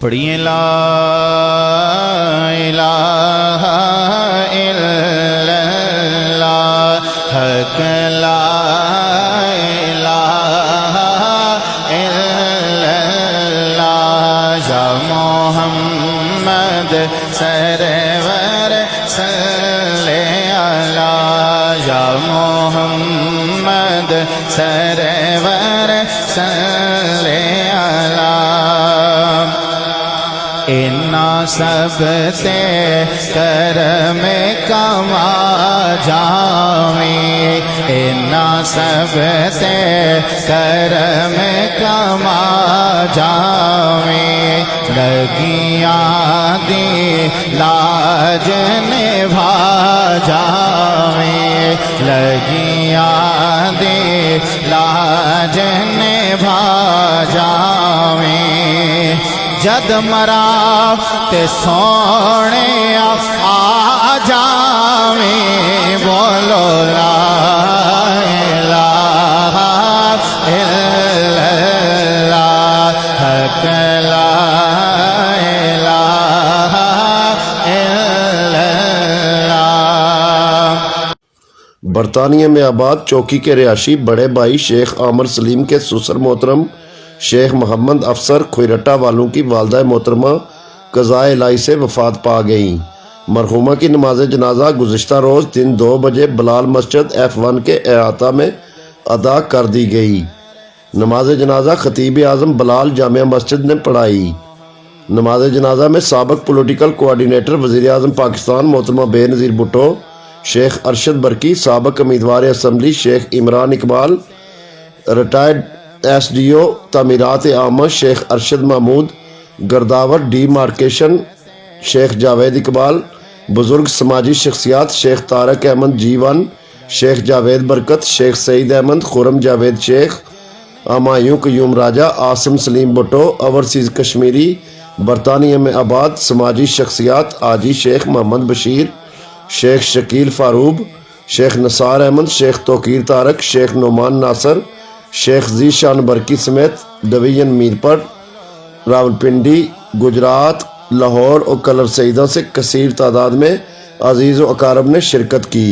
پڑھیے لا الہ الا اللہ حق لا الہ الا اللہ یا محمد سرور صلی علی یا محمد سرور صلی علی انا سب تے کرم کما جاویں انا سب تے کرم کما جاویں لگیاں دی لاج نبھا جاویں لگیاں دی لاج نبھا جاویں جد مرا تے سونے آ جاویں بولو لا الہ الا اللہ حق لا الہ الا اللہ۔ برطانیہ میں آباد چوکی کے رہائشی بڑے بھائی شیخ عامر سلیم کے سسر محترم شیخ محمد افسر کھوئرٹا والوں کی والدہ محترمہ قضائے الہی سے وفات پا گئیں۔ مرحومہ کی نماز جنازہ گزشتہ روز دن 2 بجے بلال مسجد F1 کے احاطہ میں ادا کر دی گئی۔ نماز جنازہ خطیب اعظم بلال جامعہ مسجد نے پڑھائی۔ نماز جنازہ میں سابق پولیٹیکل کوارڈینیٹر وزیر اعظم پاکستان محترمہ بے نظیر بھٹو، شیخ ارشد برکی، سابق امیدوار اسمبلی شیخ عمران اقبال، ریٹائرڈ SDO تعمیرات عامہ شیخ ارشد محمود، گرداور ڈی مارکیشن شیخ جاوید اقبال، بزرگ سماجی شخصیات شیخ طارق احمد G1، شیخ جاوید برکت، شیخ سعید احمد، خرم جاوید شیخ، ہمایوں قیوم راجہ، عاصم سلیم بھٹو، اوورسیز کشمیری، برطانیہ میں آباد سماجی شخصیات حاجی شیخ محمد بشیر، شیخ شکیل فاروق، شیخ نثار احمد، شیخ توقیر طارق، شیخ نعمان ناصر، شیخ ذیشان برکی سمیت ڈویژن میرپٹ، راولپنڈی، گجرات، لاہور اور کلر سعیدہ سے کثیر تعداد میں عزیز و اقارب نے شرکت کی۔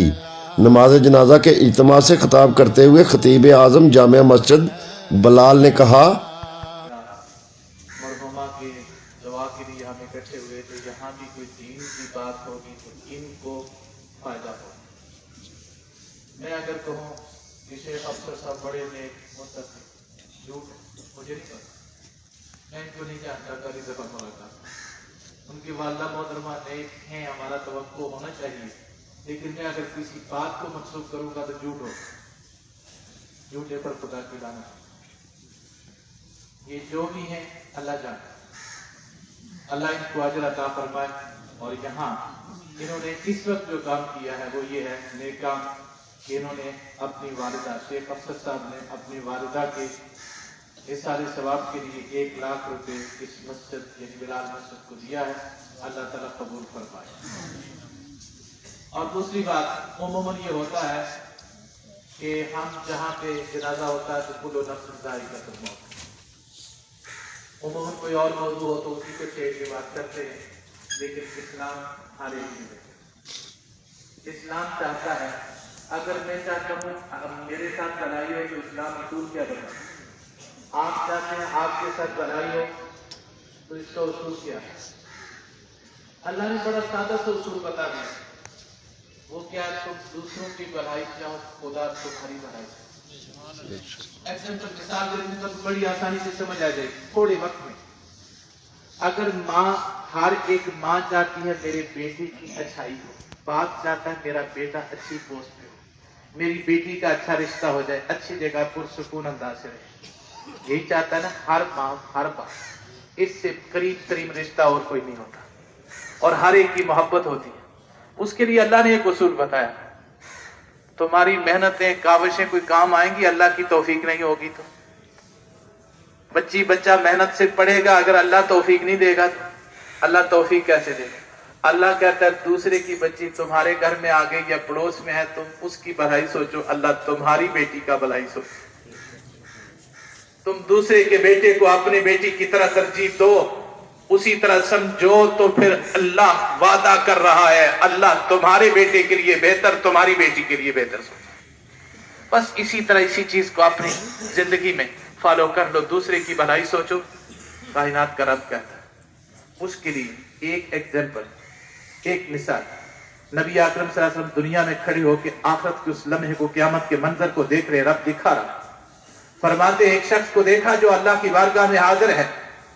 نماز جنازہ کے اجتماع سے خطاب کرتے ہوئے خطیب اعظم جامعہ مسجد بلال نے کہا مرحومہ کے دعا کے لیے ہم اکٹھے ہوئے تو یہاں بھی کوئی دین کی بات ہوگی تو ان کو فائدہ ہوگا۔ میں اگر کہوں کہ شیخ افسر صاحب بڑے نیک متقی جھوٹ مجھے نہیں پتا، میں ان کو نہیں جانتا، کبھی دفعہ ملاقات ان کی والدہ محترمہ نیک ہیں، ہمارا توقع ہونا چاہیے، لیکن میں اگر کسی بات کو منسوخ کروں گا تو جھوٹ ہوگا، جھوٹے پر خدا کی لعنت۔ یہ جو بھی ہیں اللہ جانتا ہے، اللہ ان کو اجر عطا فرمائے۔ اور یہاں انہوں نے اس وقت جو کام کیا ہے وہ یہ ہے نیک کام کہ انہوں نے اپنی والدہ شیخ افسر صاحب نے اپنی والدہ کے احسان ثواب کے لیے 1 لاکھ روپے اس مسجد یعنی بلال مسجد کو دیا ہے، اللہ تعالیٰ قبول فرمائے۔ اور دوسری بات عموماً یہ ہوتا ہے کہ ہم جہاں پہ جنازہ ہوتا ہے تو کل نفس ذائقۃ الموت، عموماً کوئی اور موضوع ہو تو اسی کو چھیڑ کے بات کرتے ہیں، لیکن اسلام ہر ایک نہیں ہے۔ اسلام چاہتا ہے اگر میں چاہتا ہوں میرے ساتھ لڑائی ہو تو اسلام اصول کیا بتا، آپ چاہتے ہیں آپ کے ساتھ لڑائی ہو تو اس کا اصول کیا ہے؟ اللہ نے بڑا سادہ سا اصول بتا دیا، وہ کیا تم دوسروں کی بھلائی چاہو خدا تمہاری بھلائی چاہو۔ ایگزامپل مثال دینے کا بڑی آسانی سے سمجھ آ جائے گی تھوڑے وقت میں۔ اگر ماں، ہر ایک ماں چاہتی ہے میرے بیٹے کی اچھائی ہو، باپ چاہتا ہے میرا بیٹا اچھی پوسٹ پہ ہو، میری بیٹی کا اچھا رشتہ ہو جائے، اچھی جگہ پرسکون انداز سے رہے، یہی چاہتا ہے نا ہر ماں ہر باپ۔ اس سے قریب ترین رشتہ اور کوئی نہیں ہوتا، اور ہر ایک کی محبت ہوتی ہے۔ اس کے لیے اللہ نے ایک اصول بتایا، تمہاری محنتیں کاوشیں کوئی کام آئیں گی، اللہ کی توفیق نہیں ہوگی تو بچی بچہ محنت سے پڑھے گا، اگر اللہ توفیق نہیں دے گا تو اللہ توفیق کیسے دے گا؟ اللہ کہتا ہے دوسرے کی بچی تمہارے گھر میں آ گئی یا پڑوس میں ہے، تم اس کی بھلائی سوچو، اللہ تمہاری بیٹی کا بھلائی سوچو۔ تم دوسرے کے بیٹے کو اپنے بیٹی کی طرح ترجیح دو، उसी तरह समझो तो फिर अल्लाह वादा कर रहा है, अल्लाह तुम्हारे बेटे के लिए बेहतर, तुम्हारी बेटी के लिए बेहतर सोचो। बस इसी तरह इसी चीज को अपनी जिंदगी में फॉलो कर लो, दूसरे की भलाई सोचो। कायनात का रब कहता है। उसके लिए एक एग्जाम्पल, एक मिसाल, नबी अकरम सल्लल्लाहु अलैहि वसल्लम दुनिया में खड़े होकर आखिरत के उस लम्हे को, क़यामत के मंजर को देख रहे, रब दिखा रहा। फरमाते एक शख्स को देखा जो अल्लाह की बारगाह में हाजिर है,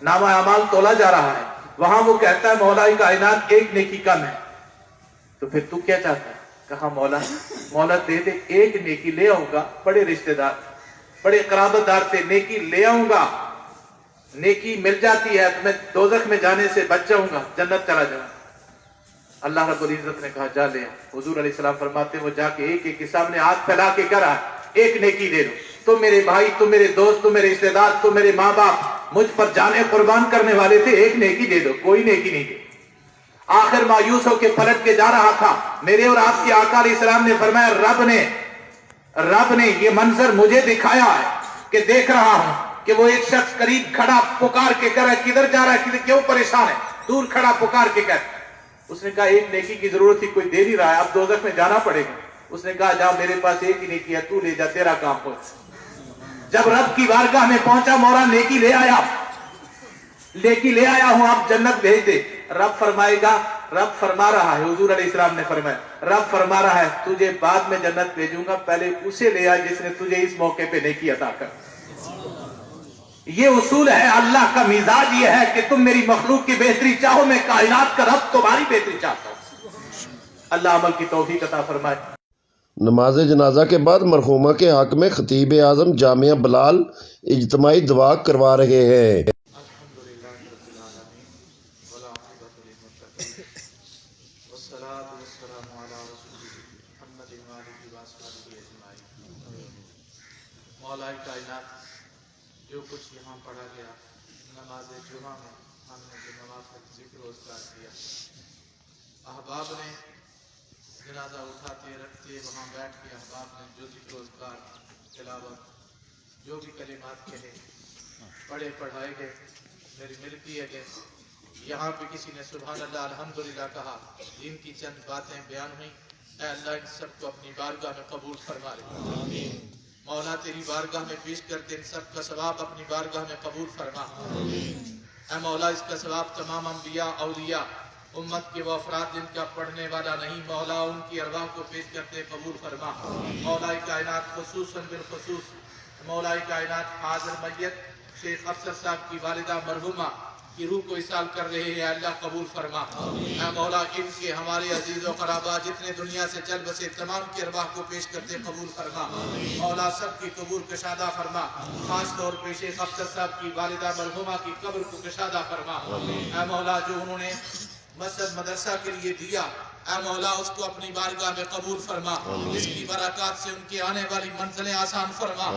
नामा अमाल तोला जा रहा है। वहां वो कहता है मौला कायनात एक नेकी कम है। तो फिर तू क्या चाहता है? कहा मौला दे दे, एक नेकी ले आऊंगा, बड़े रिश्तेदार बड़े कराबतदार थे, नेकी ले आऊंगा, नेकी मिल जाती है तो मैं दोजख में जाने से बच जाऊंगा, जन्नत चला जाऊंगा। अल्लाह रब्बुल इज्जत ने कहा जा ले। हुजूर अलैहि सलाम फरमाते वो जाके एक के सामने हाथ फैला के करा, एक नेकी दे दो। तुम मेरे भाई, तुम मेरे दोस्त, तुम मेरे रिश्तेदार, तुम मेरे माँ बाप मुझ पर जाने कुर्बान करने वाले थे, एक नेकी दे दो। कोई नेकी नहीं दे। आखिर मायूस होकर पलट के जा रहा था। मेरे और आपके आका अलैहिस्सलाम ने फरमाया रब ने ये मंजर मुझे दिखाया है कि देख रहा हूं कि वो एक शख्स करीब खड़ा पुकार के कह रहा है किधर जा रहा है, क्यों परेशान है, दूर खड़ा पुकार के कह। उसने कहा एक नेकी की जरूरत थी, कोई दे नहीं रहा है, अब दोजख में जाना पड़ेगा। उसने कहा जा मेरे पास एक ही नेकी है, तू ले जा, तेरा काम हो। जब रब की बारगाह में पहुंचा, मौला नेकी ले आया हूं, आप जन्नत भेज दे। रब फरमाएगा, रब फरमा रहा है, हुजूर अलैहिस्सलाम ने फरमाया, रब फरमा रहा है तुझे बाद में जन्नत भेजूंगा, पहले उसे ले आ जिसने तुझे इस मौके पे नेकी अता कर। ये उसूल है, अल्लाह का मिजाज ये है कि तुम मेरी मखलूक की बेहतरी चाहो, मैं कायनात का रब तुम्हारी बेहतरी चाहता हूं। अल्लाह अमल की तौफीक अता फरमाए। नमाज जनाजा के बाद मरहूमा के हक में खतीब आज़म जामिया बिलाल इज्तिमाई दुआ करवा रहे हैं। मौला कायनात, जो कुछ यहाँ पढ़ा गया नमाज जुमा में, हमने जो नमाज का जिक्र रोजगार किया, अहबाब ने जनाजा उठाते रखते वहाँ बैठ के अहबाब ने जो जिक्र रोजगार तिलावत जो भी कलिमात कहे, पढ़े पढ़ाए गए, मेरी मिल किए गए। यहाँ पे किसी ने सुभान अल्लाह अल्हम्दुलिल्लाह कहा, दिन की चंद बातें बयान हुई। ऐ अल्लाह इन सबको अपनी बारगाह में कबूल फरमा ले। मौला तेरी बारगाह में पेश करते इन सब का सवाब अपनी बारगाह में कबूल फरमा। ऐ मौला इसका सवाब तमाम अंबिया औलिया उम्मत के वो अफराद जिनका पढ़ने वाला नहीं, मौला उनकी अरवाह को पेश करते कबूल फरमा। मौला कायनात खुसूसन बिलखुसूस मौला कायनात हाजिर मैयत शेख अफसर साहब की वालिदा मरहुमा की रूह को इसाल कर रहे हैं, अल्लाह कबूल फरमा। ऐ मौला इनके हमारे अजीज व क़राबा जितने दुनिया से चल बसे तमाम की अरवाह को पेश करते कबूल फरमा। मौला सब की कबूल कशादा फरमा। खास तौर पे शेख अफसर साहब की वालिदा मरहुमा की कब्र को कशादा फरमा। ऐ मौला जो उन्होंने मस्जिद मदरसा के लिए दिया, ऐ मौला उसको अपनी बारगाह में कबूल फरमा। इसकी बरकत से उनकी आने वाली मंजिलें आसान फरमा।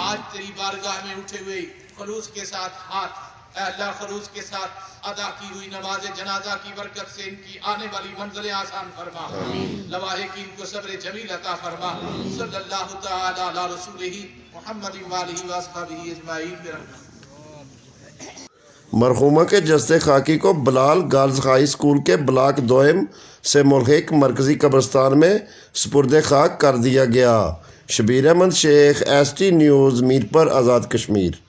आज तेरी बारगाह में उठे हुए खलूस के साथ हाथ, ऐ अल्लाह खलूस के साथ अदा की हुई नमाज जनाजा की बरकत से इनकी आने वाली मंजिलें आसान फरमा। लवाहे की इनको सब्र जमील अता फरमा। सल्लल्लाहु तआला अला रसूलिही मुहम्मद व आलिहि व अस्हाबिही अजमाइन बिरहमतिक। मरहूमा के जस्ते खाकी को बिलाल गर्ल्स हाई स्कूल के ब्लॉक दोयम से मुल्हिक मरकजी कब्रिस्तान में सुपुर्द खाक कर दिया गया। Shabir Ahmad Sheikh, ST news, Mirpur, Azad Kashmir.